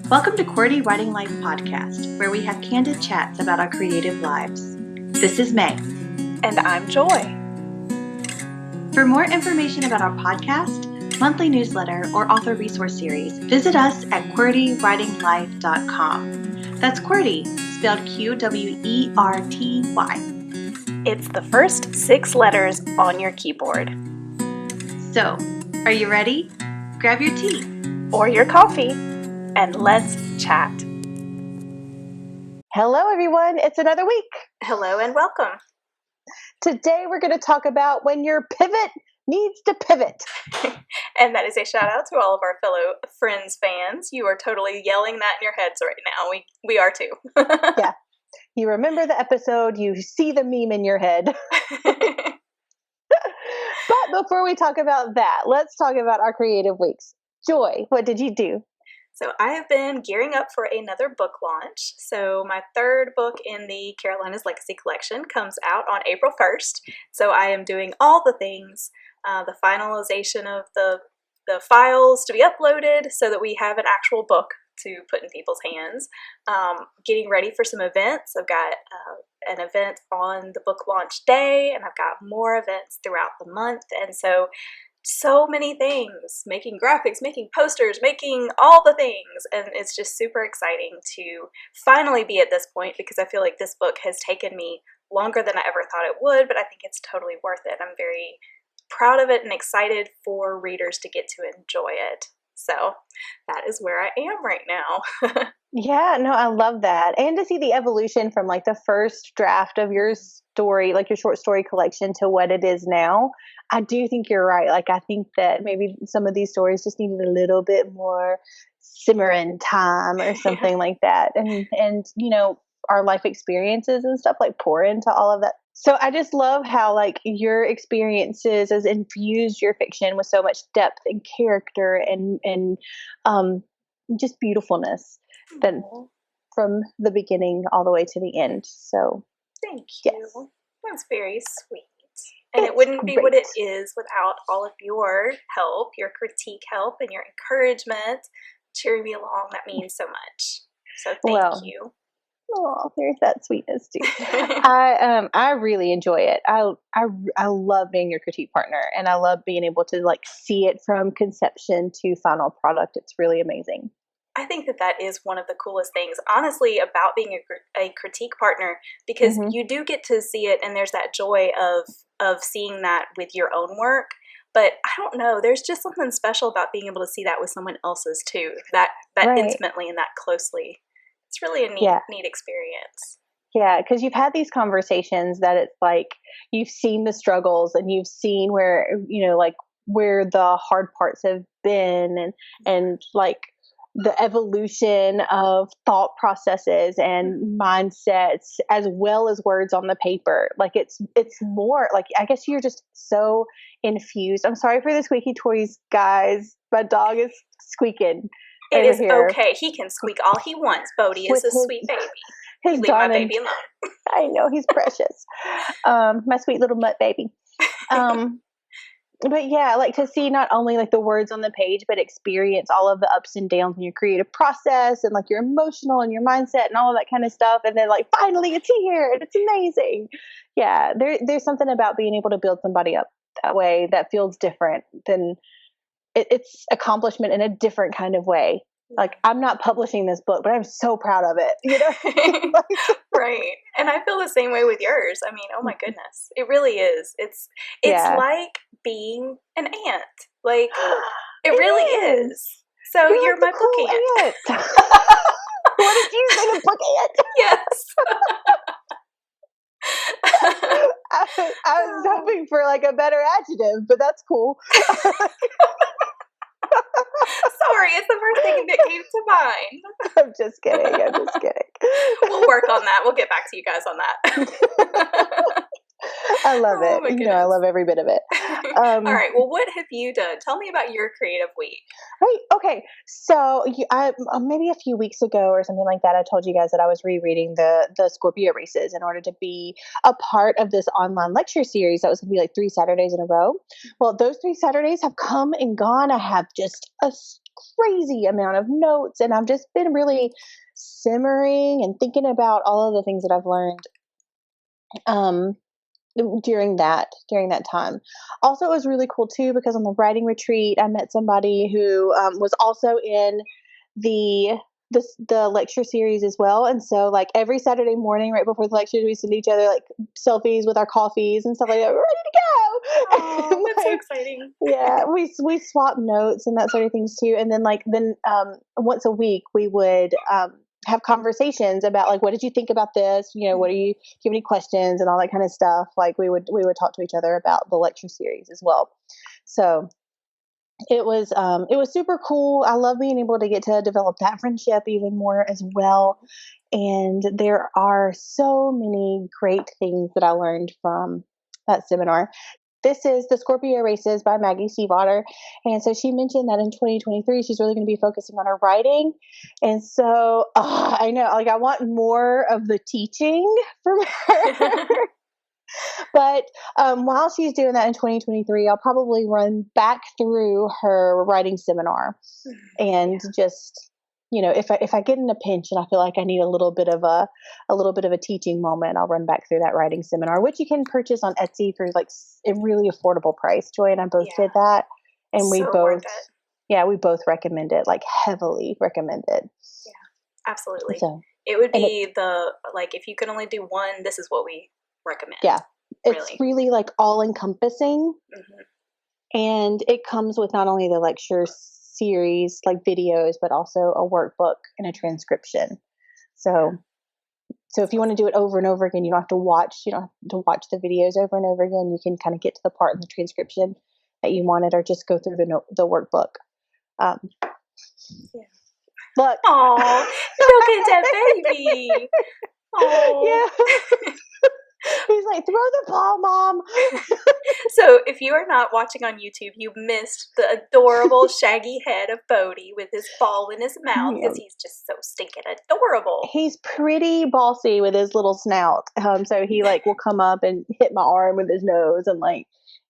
Welcome to QWERTY Writing Life Podcast, where we have candid chats about our creative lives. This is May. And I'm Joy. For more information about our podcast, monthly newsletter, or author resource series, visit us at QWERTYWritingLife.com. That's QWERTY, spelled QWERTY. It's the first 6 letters on your keyboard. So, are you ready? Grab your tea. Or your coffee, and let's chat. Hello, everyone. It's another week. Hello and welcome. Today, we're going to talk about when your pivot needs to pivot. And that is a shout out to all of our fellow Friends fans. You are totally yelling that in your heads right now. We are too. Yeah. You remember the episode, you see the meme in your head. But before we talk about that, let's talk about our creative weeks. Joy, what did you do? So I have been gearing up for another book launch. So my third book in the Carolina's Legacy Collection comes out on April 1st. So I am doing all the things, the finalization of the files to be uploaded so that we have an actual book to put in people's hands. Getting ready for some events. I've got an event on the book launch day, and I've got more events throughout the month. And so many things, making graphics, making posters, making all the things. And it's just super exciting to finally be at this point, because I feel like this book has taken me longer than I ever thought it would, but I think it's totally worth it. I'm very proud of it and excited for readers to get to enjoy it. So that is where I am right now. Yeah, no, I love that. And to see the evolution from like the first draft of your story, like your short story collection, to what it is now. I do think you're right. Like, I think that maybe some of these stories just needed a little bit more simmering time or something like that. And, you know, our life experiences and stuff like pour into all of that. So I just love how like your experiences has infused your fiction with so much depth and character and just beautifulness that from the beginning all the way to the end. So thank you. Yes. That's very sweet. And it wouldn't be what it is without all of your help, your critique help, and your encouragement, cheering me along. That means so much. So thank you. Oh, there's that sweetness too. I really enjoy it. I love being your critique partner, and I love being able to like see it from conception to final product. It's really amazing. I think that is one of the coolest things, honestly, about being a critique partner, because you do get to see it, and there's that joy of seeing that with your own work. But I don't know, there's just something special about being able to see that with someone else's too, that right. Intimately and that closely. It's really a neat experience. Yeah, because you've had these conversations that it's like you've seen the struggles and you've seen where, you know, like where the hard parts have been and like the evolution of thought processes and mindsets, as well as words on the paper. Like it's more like, I guess you're just so infused. I'm sorry for the squeaky toys, guys. My dog is squeaking. It is here. Okay. He can squeak all he wants. Bodie is a sweet baby. Leave my baby alone. I know, he's precious. My sweet little mutt baby. But yeah, like to see not only like the words on the page, but experience all of the ups and downs in your creative process and like your emotional and your mindset and all of that kind of stuff. And then like, finally it's here and it's amazing. Yeah. There's something about being able to build somebody up that way that feels different than it's accomplishment in a different kind of way. Like, I'm not publishing this book, but I'm so proud of it, you know? Right. And I feel the same way with yours. I mean, oh my goodness. It really is. It's like being an aunt. Like, it really is. So you're my book aunt. What did you say, a book aunt? Yes. I was hoping for like a better adjective, but that's cool. Sorry, it's the first thing that came to mind. I'm just kidding. We'll work on that. We'll get back to you guys on that. I love Oh it. my I goodness. love every bit of it. All right. Well, what have you done? Tell me about your creative week. Right. Okay. So maybe a few weeks ago or something like that, I told you guys that I was rereading the Scorpio races in order to be a part of this online lecture series that was going to be like 3 Saturdays in a row. Well, those 3 Saturdays have come and gone. I have just a crazy amount of notes, and I've just been really simmering and thinking about all of the things that I've learned. During that time. Also, it was really cool too because on the writing retreat, I met somebody who was also in the the lecture series as well. And so, like every Saturday morning, right before the lectures, we send each other like selfies with our coffees and stuff like that. We're ready to go. Oh, that's so Like, exciting. yeah, we swap notes and that sort of things too. And then once a week we would have conversations about like, what did you think about this? What do you have any questions and all that kind of stuff. Like we would talk to each other about the lecture series as well. So it was super cool. I love being able to get to develop that friendship even more as well. And there are so many great things that I learned from that seminar. This is The Scorpio Races by Maggie Seawater. And so she mentioned that in 2023, she's really going to be focusing on her writing. And so I know, like, I want more of the teaching from her. But while she's doing that in 2023, I'll probably run back through her writing seminar and just, if I get in a pinch and I feel like I need a little bit of a teaching moment, I'll run back through that writing seminar, which you can purchase on Etsy for like a really affordable price. Joy and I both did that, and we both recommend it, like heavily recommend it. Yeah, absolutely. So it would be if you can only do one, this is what we recommend. Yeah, it's really like all encompassing. And it comes with not only the lecture series, like videos, but also a workbook and a transcription. So if you want to do it over and over again, you don't have to watch the videos over and over again. You can kind of get to the part in the transcription that you wanted, or just go through the workbook. Look. Oh, look at that baby. Oh. Yeah. He's like, throw the ball, Mom. So if you are not watching on YouTube, you missed the adorable shaggy head of Bodhi with his ball in his mouth because he's just so stinking adorable. He's pretty bossy with his little snout. So he like will come up and hit my arm with his nose and like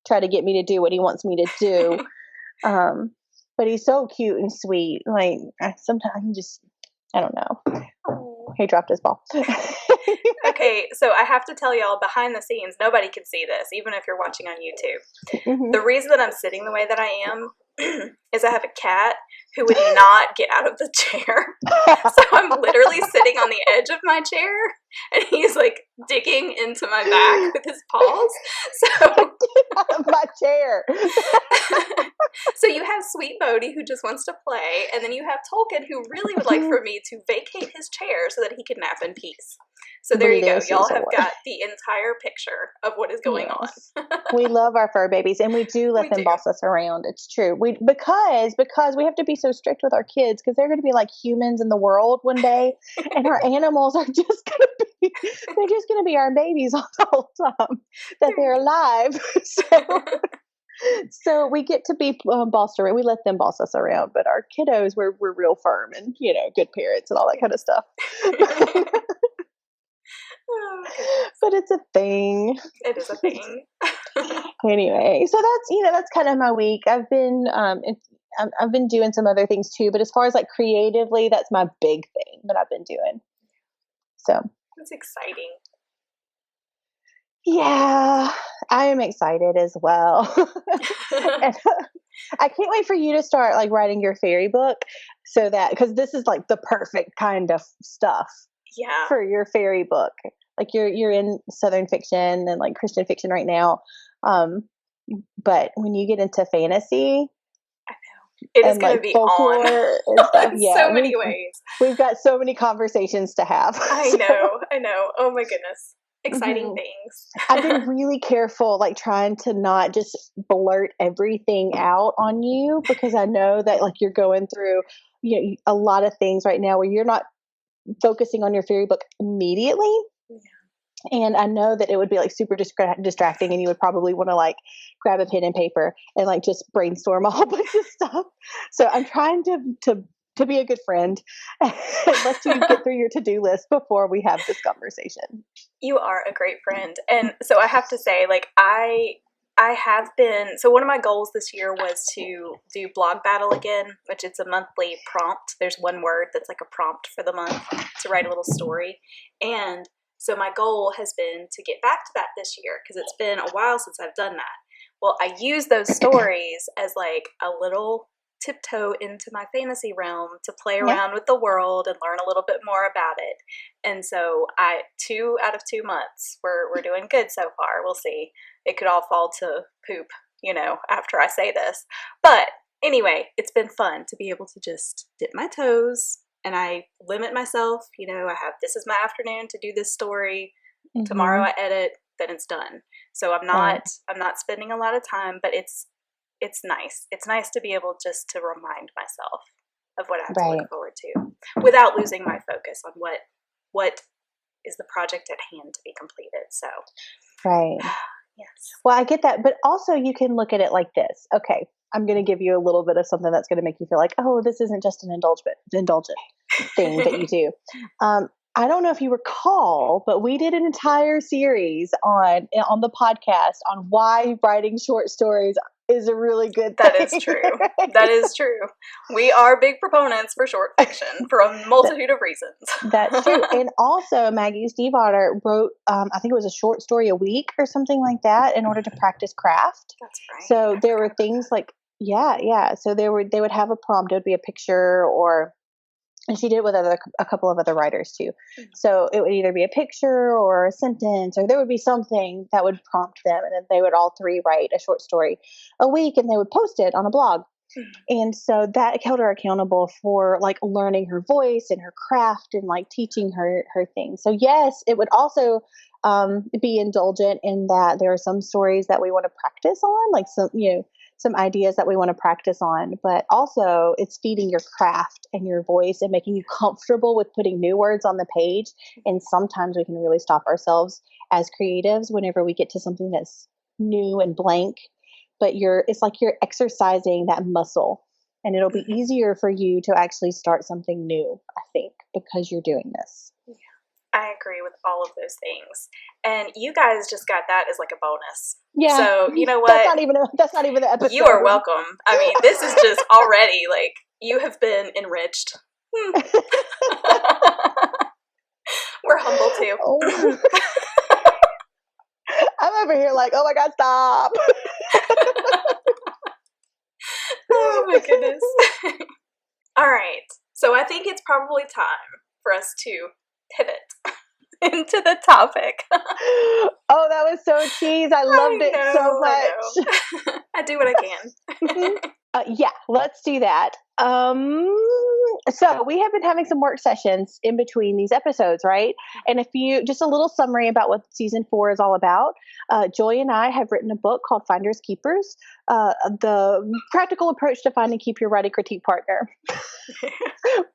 try to get me to do what he wants me to do. But he's so cute and sweet. Like sometimes I don't know. Oh. He dropped his ball. Okay, so I have to tell y'all, behind the scenes, nobody can see this, even if you're watching on YouTube. The reason that I'm sitting the way that I am is I have a cat who would not get out of the chair. So I'm literally sitting on the edge of my chair, and he's like digging into my back with his paws. So out of my chair. So you have sweet Bodhi who just wants to play, and then you have Tolkien who really would like for me to vacate his chair so that he can nap in peace. So there you go. Y'all have got the entire picture of what is going on. We love our fur babies, and we do let them boss us around. It's true. Because we have to be so strict with our kids because they're going to be like humans in the world one day, and our animals are just going to be our babies all the whole time that they're alive. So we get to be bossed around. We let them boss us around, but our kiddos, we're real firm and good parents and all that kind of stuff. But it's a thing. It is a thing. Anyway, so that's kind of my week. I've been doing some other things too, but as far as like creatively, that's my big thing that I've been doing. So that's exciting. Yeah, I am excited as well. And I can't wait for you to start like writing your fairy book, so that because this is like the perfect kind of stuff. Yeah. For your fairy book. Like you're in Southern fiction and like Christian fiction right now. But when you get into fantasy, I know. It is going to be folklore on. And stuff. In so many ways. We've got so many conversations to have. I know. Oh my goodness. Exciting things. I've been really careful, like trying to not just blurt everything out on you, because I know that like you're going through a lot of things right now where you're not focusing on your fairy book immediately. And I know that it would be like super distracting, and you would probably want to like grab a pen and paper and like just brainstorm a whole bunch of stuff. So I'm trying to be a good friend and let you get through your to-do list before we have this conversation. You are a great friend. And so I have to say, like, I have been, so one of my goals this year was to do blog battle again, which it's a monthly prompt. There's one word that's like a prompt for the month to write a little story. And so my goal has been to get back to that this year, because it's been a while since I've done that. Well, I use those stories as like a little tiptoe into my fantasy realm to play around with the world and learn a little bit more about it. And so 2 out of 2 months, we're doing good so far. We'll see. It could all fall to poop, after I say this. But anyway, it's been fun to be able to just dip my toes, and I limit myself. This is my afternoon to do this story. Mm-hmm. Tomorrow I edit, then it's done. So I'm not spending a lot of time, but it's nice. It's nice to be able just to remind myself of what I have to look forward to without losing my focus on what is the project at hand to be completed. So, right. Yes. Well, I get that, but also you can look at it like this. Okay, I'm going to give you a little bit of something that's going to make you feel like, oh, this isn't just an indulgent thing that you do. I don't know if you recall, but we did an entire series on the podcast on why writing short stories is a really good thing. That is true. That is true. We are big proponents for short fiction for a multitude of reasons. That's true. And also, Maggie Stiefvater wrote, I think it was a short story a week or something like that in order to practice craft. That's right. So there were things like, So they would have a prompt. It would be a picture and she did it with a couple of other writers too. Mm-hmm. So it would either be a picture or a sentence, or there would be something that would prompt them, and then they would all 3 write a short story a week, and they would post it on a blog. Mm-hmm. And so that held her accountable for like learning her voice and her craft and like teaching her things. So yes, it would also be indulgent in that there are some stories that we want to practice on, like some ideas that we want to practice on, but also it's feeding your craft and your voice and making you comfortable with putting new words on the page. And sometimes we can really stop ourselves as creatives whenever we get to something that's new and blank, but it's like you're exercising that muscle, and it'll be easier for you to actually start something new, I think, because you're doing this. I agree with all of those things. And you guys just got that as like a bonus. Yeah. So you know what? That's not even the episode. You are welcome. I mean, this is just already like, you have been enriched. We're humble too. Oh. I'm over here like, oh my God, stop. Oh my goodness. All right. So I think it's probably time for us to pivot into the topic. Oh, that was so cheese. I loved it so much. I do what I can. Yeah, let's do that. So we have been having some work sessions in between these episodes, right? And just a little summary about what season 4 is all about. Joy and I have written a book called Finders Keepers, the practical approach to find and keep your writing critique partner.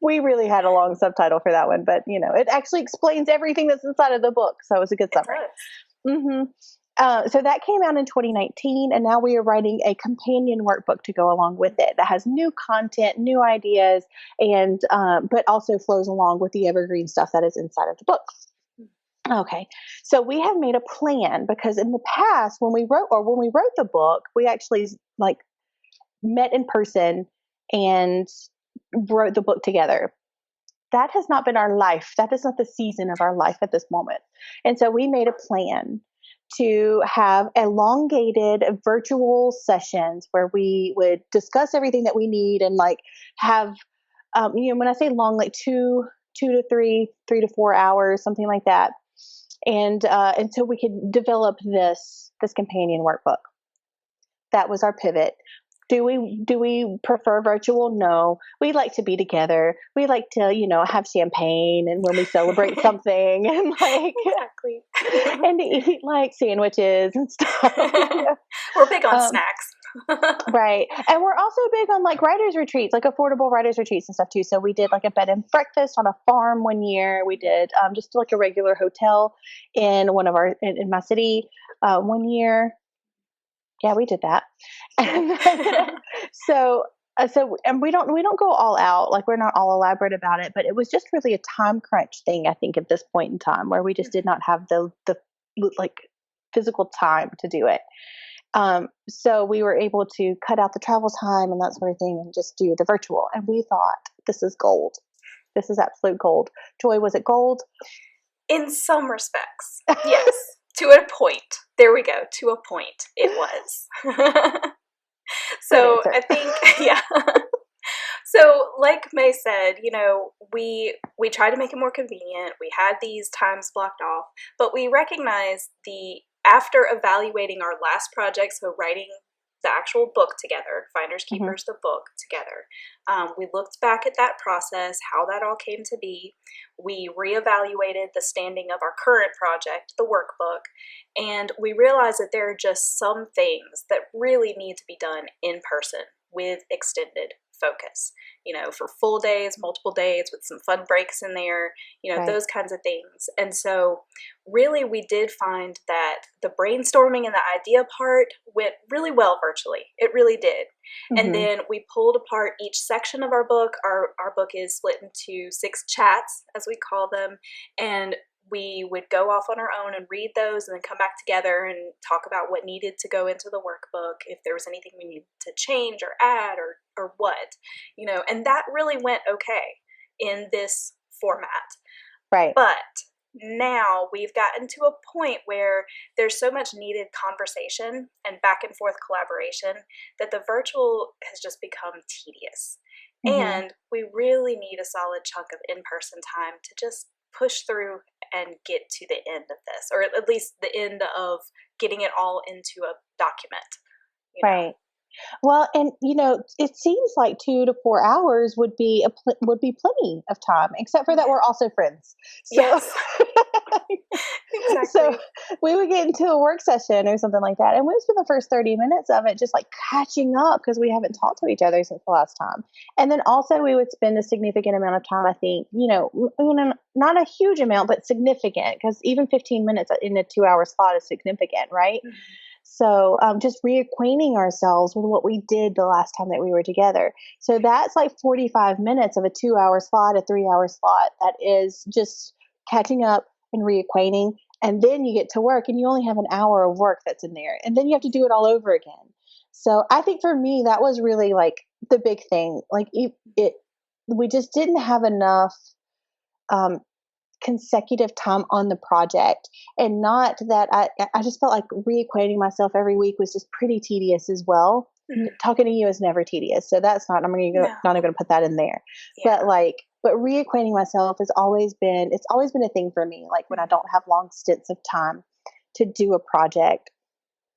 We really had a long subtitle for that one, but it actually explains everything that's inside of the book. So it was a good summary. Mm-hmm. So that came out in 2019, and now we are writing a companion workbook to go along with it that has new content, new ideas, and but also flows along with the evergreen stuff that is inside of the book. Okay, so we have made a plan, because in the past when we wrote the book, we actually like met in person and wrote the book together. That has not been our life. That is not the season of our life at this moment. And so we made a plan to have elongated virtual sessions where we would discuss everything that we need and like have, when I say long, like 2 to 3 to 4 hours, something like that. And so we could develop this companion workbook. That was our pivot. Do we prefer virtual? No. We like to be together. We like to, have champagne and when we celebrate something and like exactly. and to eat like sandwiches and stuff. We're big on snacks. Right. And we're also big on like writers retreats, like affordable writers retreats and stuff too. So we did like a bed and breakfast on a farm one year. We did just like a regular hotel in one of our, in my city one year. Yeah, we did that. And then, so, and we don't go all out, like we're not all elaborate about it, but it was just really a time crunch thing, I think, at this point in time where we just did not have the like physical time to do it. So we were able to cut out the travel time and that sort of thing and just do the virtual. And we thought, this is gold. This is absolute gold. Joy, was it gold? In some respects, yes. To a point. There we go. To a point. It was. So I think, yeah. So like May said, we tried to make it more convenient. We had these times blocked off, but we recognized after evaluating our last project, so writing the actual book together, Finders Keepers, the book together, we looked back at that process, how that all came to be. We reevaluated the standing of our current project, the workbook, and we realized that there are just some things that really need to be done in person with extended focus, for full days, multiple days with some fun breaks in there, Right. those kinds of things. And so really we did find that the brainstorming and the idea part went really well virtually. It really did. And then we pulled apart each section of our book. Our book is split into 6 chats, as we call them, and we would go off on our own and read those and then come back together and talk about what needed to go into the workbook, if there was anything we needed to change or add or what, and that really went okay in this format. Right. But now we've gotten to a point where there's so much needed conversation and back and forth collaboration that the virtual has just become tedious. And we really need a solid chunk of in-person time to just push through and get to the end of this, or at least the end of getting it all into a document. Right. Well, and it seems like 2 to 4 hours would be plenty of time, except for that we're also friends. So, yes. Exactly. So we would get into a work session or something like that, and we would spend the first 30 minutes of it just like catching up because we haven't talked to each other since the last time. And then also we would spend a significant amount of time, I think, not a huge amount, but significant, because even 15 minutes in a 2-hour slot is significant, right? So just reacquainting ourselves with what we did the last time that we were together. So that's like 45 minutes of a 2-hour slot, a 3-hour slot. That is just catching up and reacquainting. And then you get to work and you only have an hour of work that's in there. And then you have to do it all over again. So I think for me, that was really like the big thing. Like we just didn't have enough consecutive time on the project, and not that I just felt like reacquainting myself every week was just pretty tedious as well. Talking to you is never tedious, so that's not not even going to put that in there. Yeah. But reacquainting myself it's always been a thing for me. Like when I don't have long stints of time to do a project,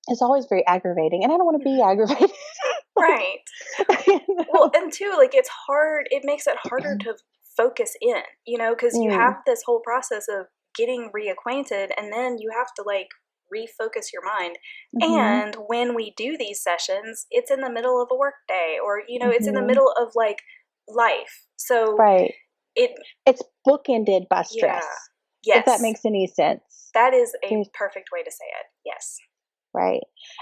it's always very aggravating, and I don't want to be aggravated. Right. Well, and too, like it's hard. It makes it harder to focus in, because you have this whole process of getting reacquainted, and then you have to like refocus your mind. And when we do these sessions, it's in the middle of a work day, or it's in the middle of like life. So right, it's bookended by stress. Yeah. Yes, if that makes any sense. That is a perfect way to say it. Yes. Right.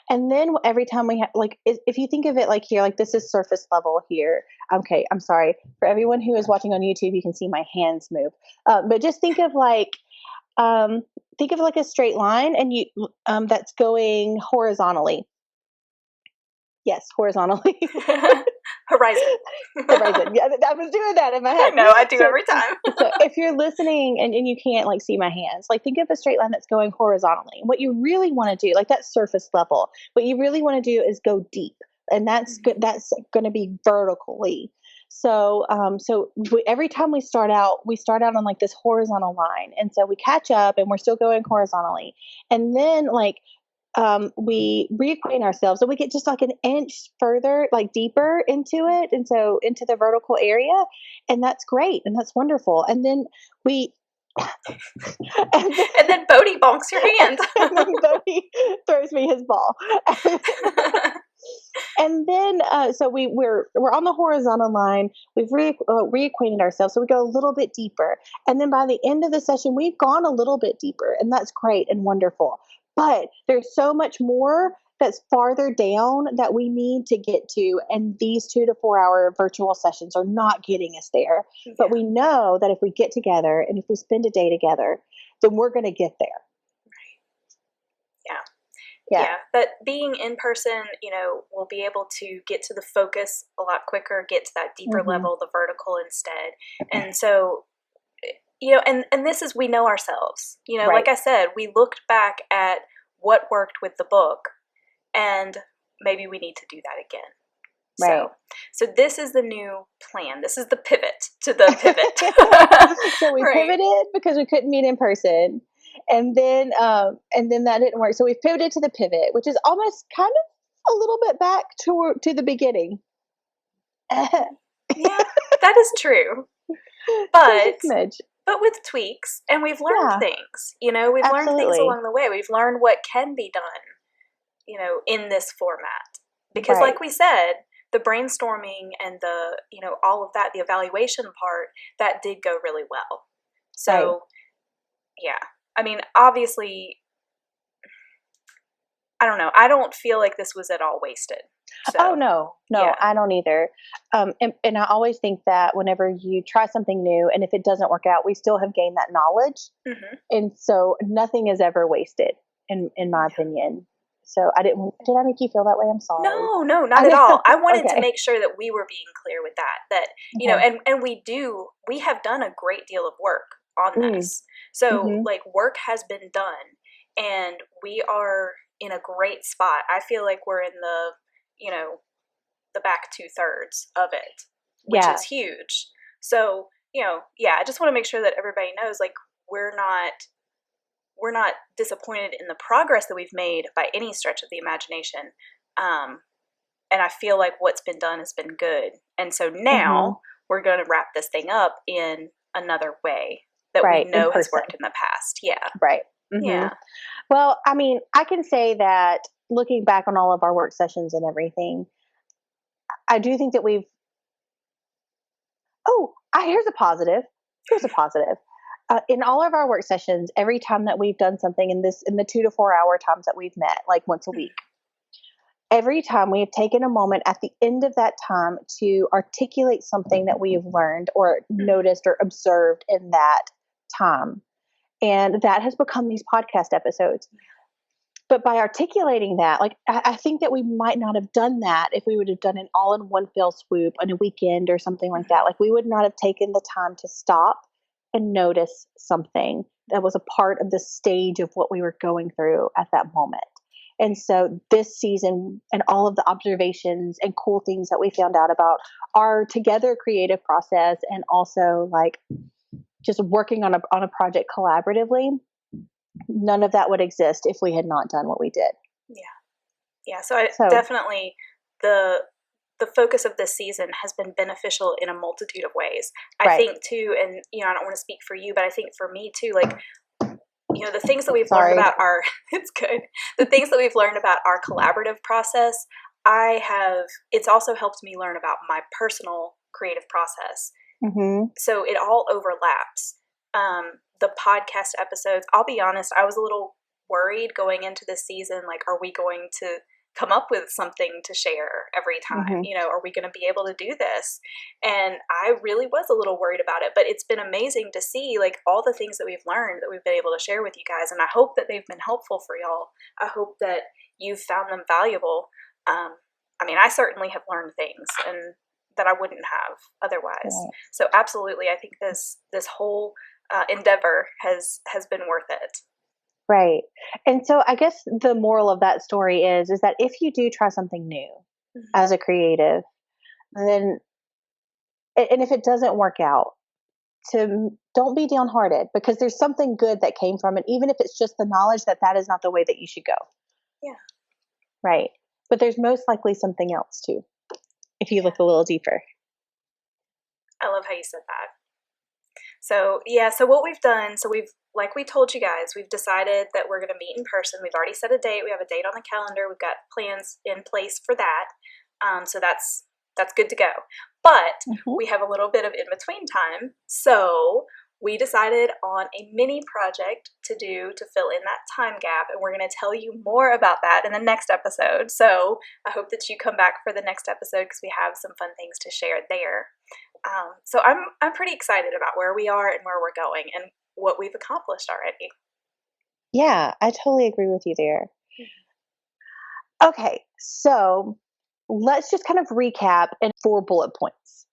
And then every time we have, like, if you think of it like here, like this is surface level here. Okay. I'm sorry. For everyone who is watching on YouTube, you can see my hands move. But just think of like a straight line, and that's going horizontally. Yes, horizontally. Horizon. Yeah, I was doing that in my head. No, I do every time. So if you're listening and you can't like see my hands, like think of a straight line that's going horizontally. What you really want to do, like that surface level, what you really want to do is go deep, and that's going to be vertically. So every time we start out on like this horizontal line, and so we catch up and we're still going horizontally, and then like we reacquaint ourselves, so we get just like an inch further, like deeper into it, and so into the vertical area, and that's great, and that's wonderful. And then we, and then Bodie bonks your hand. And then Bodie throws me his ball. And then, so we're on the horizontal line. We've reacquainted ourselves, so we go a little bit deeper. And then by the end of the session, we've gone a little bit deeper, and that's great and wonderful. But there's so much more that's farther down that we need to get to, and these 2 to 4 hour virtual sessions are not getting us there. Yeah. But we know that if we get together and if we spend a day together, then we're going to get there. Yeah, but being in person, we'll be able to get to the focus a lot quicker, get to that deeper level, the vertical instead. And so, and this is, we know ourselves, like I said, we looked back at what worked with the book, and maybe we need to do that again. Right. So this is the new plan. This is the pivot to the pivot. So we pivoted because we couldn't meet in person. And then that didn't work. So we've pivoted to the pivot, which is almost kind of a little bit back to the beginning. Yeah, that is true. But with tweaks, and we've learned things. We've learned things along the way. We've learned what can be done, in this format. Because like we said, the brainstorming and the, all of that, the evaluation part, that did go really well. So, yeah. I mean, obviously, I don't know. I don't feel like this was at all wasted. So, oh, no, I don't either. And I always think that whenever you try something new, and if it doesn't work out, we still have gained that knowledge. And so nothing is ever wasted, in my opinion. So did I make you feel that way? I'm sorry. No, not at all. I wanted to make sure that we were being clear with that, and we have done a great deal of work on this. So like, work has been done, and we are in a great spot. I feel like we're in the back 2/3 of it, which is huge. So, I just want to make sure that everybody knows, like, we're not disappointed in the progress that we've made by any stretch of the imagination. And I feel like what's been done has been good. And so now we're going to wrap this thing up in another way that we know has worked in the past. Yeah. Right. Yeah. Well, I mean, I can say that looking back on all of our work sessions and everything, I do think that here's a positive. In all of our work sessions, every time that we've done something in the 2 to 4 hour times that we've met, like once a week, every time we have taken a moment at the end of that time to articulate something that we have learned or noticed or observed in that time. And that has become these podcast episodes. But by articulating that, like, I think that we might not have done that if we would have done it all in one fell swoop on a weekend or something like that. Like, we would not have taken the time to stop and notice something that was a part of the stage of what we were going through at that moment. And so this season and all of the observations and cool things that we found out about our together creative process, and also like just working on a project collaboratively, none of that would exist if we had not done what we did. Yeah. So definitely the focus of this season has been beneficial in a multitude of ways. I think too, and I don't want to speak for you, but I think for me too, like, the things that we've learned about it's good. The things that we've learned about our collaborative process, it's also helped me learn about my personal creative process. So it all overlaps. The podcast episodes, I'll be honest, I was a little worried going into this season. Like, are we going to come up with something to share every time? Are we going to be able to do this? And I really was a little worried about it, but it's been amazing to see like all the things that we've learned that we've been able to share with you guys. And I hope that they've been helpful for y'all. I hope that you've found them valuable. I mean, I certainly have learned things and that I wouldn't have otherwise. So absolutely, I think this whole endeavor has been worth it. Right. And so I guess the moral of that story is that if you do try something new as a creative, then, and if it doesn't work out, don't be downhearted, because there's something good that came from it, even if it's just the knowledge that is not the way that you should go. Yeah. Right. But there's most likely something else too, if you look a little deeper. I love how you said that. So what we've done, like we told you guys, we've decided that we're going to meet in person. We've already set a date. We have a date on the calendar. We've got plans in place for that. So that's good to go. But we have a little bit of in-between time. So we decided on a mini project to do to fill in that time gap, and we're going to tell you more about that in the next episode. So I hope that you come back for the next episode because we have some fun things to share there. So I'm pretty excited about where we are and where we're going and what we've accomplished already. Yeah, I totally agree with you there. Okay, so let's just kind of recap in 4 bullet points.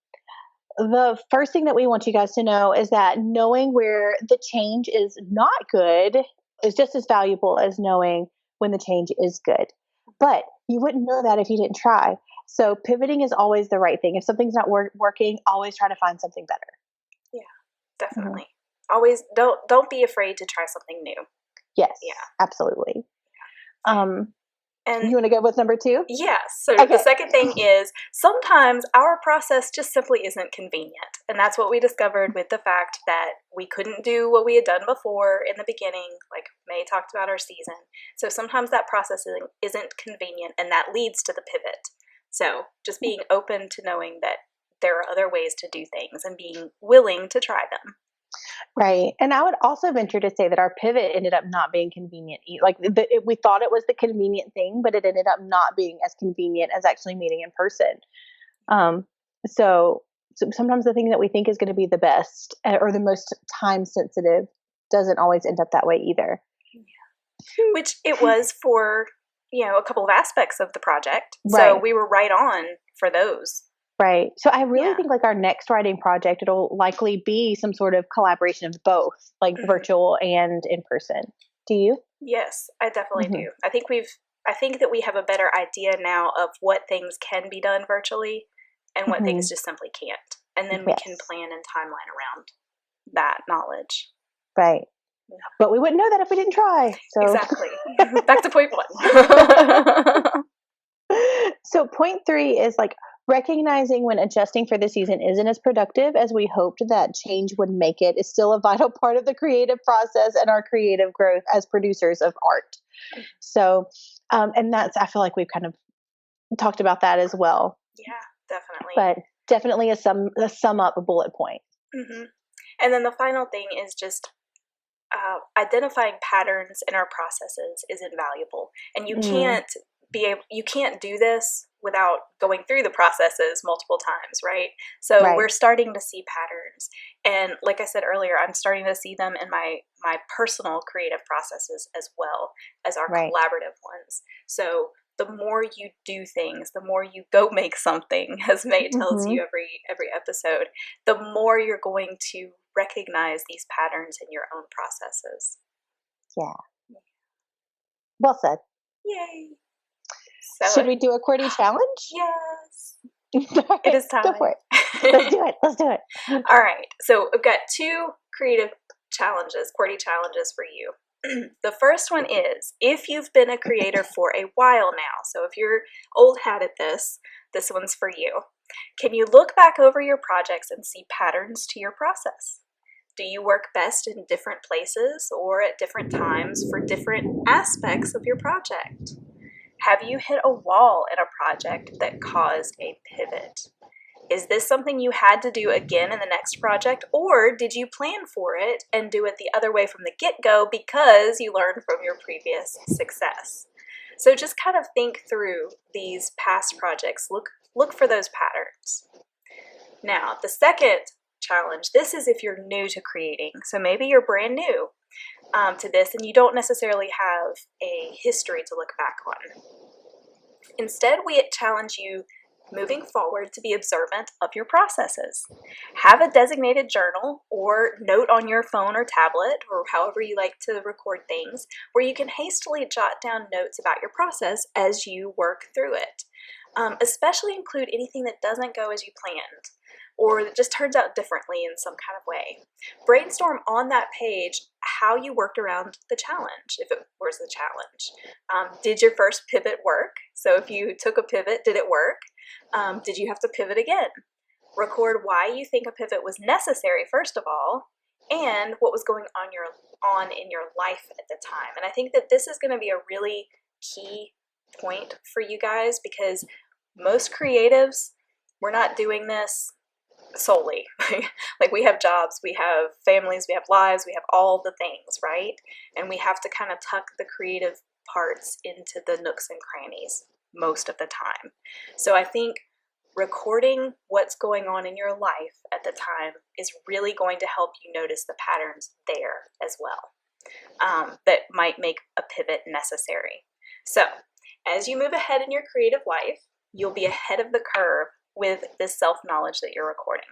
The first thing that we want you guys to know is that knowing where the change is not good is just as valuable as knowing when the change is good. But you wouldn't know that if you didn't try. So pivoting is always the right thing. If something's not working, always try to find something better. Yeah, definitely. Always don't be afraid to try something new. Yes. Yeah. Absolutely. And you want to go with number 2? Yes. So the second thing is sometimes our process just simply isn't convenient. And that's what we discovered with the fact that we couldn't do what we had done before in the beginning, like May talked about our season. So sometimes that process isn't convenient, and that leads to the pivot. So just being open to knowing that there are other ways to do things and being willing to try them. Right. And I would also venture to say that our pivot ended up not being convenient. Like we thought it was the convenient thing, but it ended up not being as convenient as actually meeting in person. So sometimes the thing that we think is going to be the best or the most time sensitive doesn't always end up that way either. Yeah. Which it was for, a couple of aspects of the project. Right. So we were right on for those. Right. So I really think like our next writing project, it'll likely be some sort of collaboration of both, like virtual and in person. Do you? Yes, I definitely do. I think that we have a better idea now of what things can be done virtually and what things just simply can't. And then we can plan and timeline around that knowledge. Right. Yeah. But we wouldn't know that if we didn't try. So. Exactly. Back to point 1. So point 3 is like recognizing when adjusting for the season isn't as productive as we hoped that change would make it is still a vital part of the creative process and our creative growth as producers of art. So, and I feel like we've kind of talked about that as well. Yeah, definitely. But definitely a sum up bullet point. And then the final thing is just identifying patterns in our processes is invaluable. And you can't do this without going through the processes multiple times, right? So we're starting to see patterns. And like I said earlier, I'm starting to see them in my personal creative processes as well as our collaborative ones. So the more you do things, the more you go make something, as May tells you every episode, the more you're going to recognize these patterns in your own processes. Yeah. Well said. Yay. So, should we do a QWERTY challenge? Yes. Right, it is time. Go for it. Let's do it. All right. So I've got 2 creative challenges, QWERTY challenges for you. The first one is, if you've been a creator for a while now, so if you're old hat at this one's for you. Can you look back over your projects and see patterns to your process? Do you work best in different places or at different times for different aspects of your project? Have you hit a wall in a project that caused a pivot? Is this something you had to do again in the next project, or did you plan for it and do it the other way from the get-go because you learned from your previous success? So just kind of think through these past projects. Look for those patterns. Now, the second challenge, this is if you're new to creating. So maybe you're brand new to this and you don't necessarily have a history to look back on. Instead, we challenge you moving forward to be observant of your processes. Have a designated journal or note on your phone or tablet, or however you like to record things, where you can hastily jot down notes about your process as you work through it. Especially include anything that doesn't go as you planned, or that just turns out differently in some kind of way. Brainstorm on that page how you worked around the challenge, if it was the challenge. Did your first pivot work? So if you took a pivot, did it work? Did you have to pivot again? Record why you think a pivot was necessary, first of all, and what was going on in your life at the time. And I think that this is going to be a really key point for you guys, because most creatives, we're not doing this solely. Like, we have jobs, we have families, we have lives, we have all the things, right? And we have to kind of tuck the creative parts into the nooks and crannies most of the time. So I think recording what's going on in your life at the time is really going to help you notice the patterns there as well, that might make a pivot necessary. So as you move ahead in your creative life, you'll be ahead of the curve with this self-knowledge that you're recording,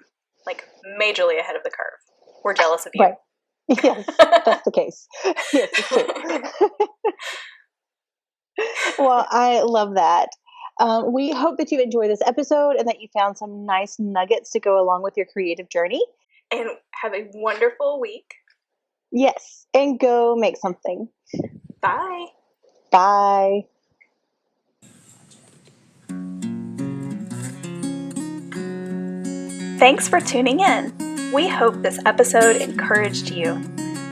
like majorly ahead of the curve. We're jealous of you. Right. Yes, that's the case. Yes, it's true. Well, I love that. We hope that you enjoyed this episode and that you found some nice nuggets to go along with your creative journey. And have a wonderful week. Yes, and go make something. Bye. Bye. Thanks for tuning in. We hope this episode encouraged you.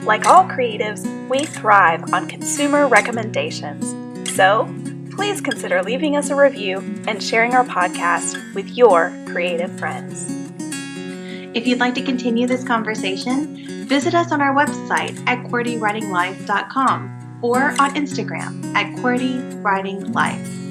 Like all creatives, we thrive on consumer recommendations. So please consider leaving us a review and sharing our podcast with your creative friends. If you'd like to continue this conversation, visit us on our website at QWERTYWritingLife.com or on Instagram at QWERTYWritingLife.